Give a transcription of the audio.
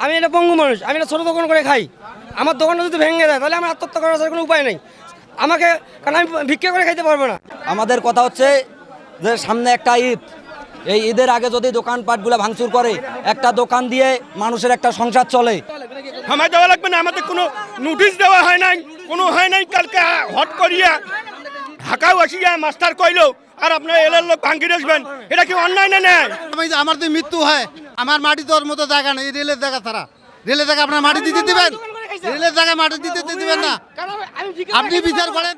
আমি এটা পঙ্গু মানুষ, আমি এটা ছোটো দোকান করে খাই। আমার দোকানটা যদি ভেঙে দেয় তাহলে আমার আত্মহত্যা করার কোনো উপায় নেই আমাকে, কারণ আমি ভিক্ষা করে খাইতে পারবো না। আমাদের কথা হচ্ছে যে সামনে একটা ঈদ, এই ঈদের আগে যদি দোকানপাটগুলো ভাঙচুর করে, একটা দোকান দিয়ে মানুষের একটা সংসার চলে। আমার দেওয়া লাগবে না, আমাদের কোনো নোটিশ দেওয়া হয় নাই, কোনো হয় নাই। কালকে হট করিয়া ঢাকাও আসিয়া মাস্টার কইলো আর আপনার এলার লোক ভাঙি আসবেন, এটা কি অন্যায় না? নেয় আমার যদি মৃত্যু হয়, আমার মাটি তোর মতো জায়গা নেই, রেলের জায়গা ছাড়া। রেলের জায়গা আপনার মাটি দিতে দিবেন, রেলের জায়গায় মাটি দিতে দিবেন না। আপনি বিচার করেন।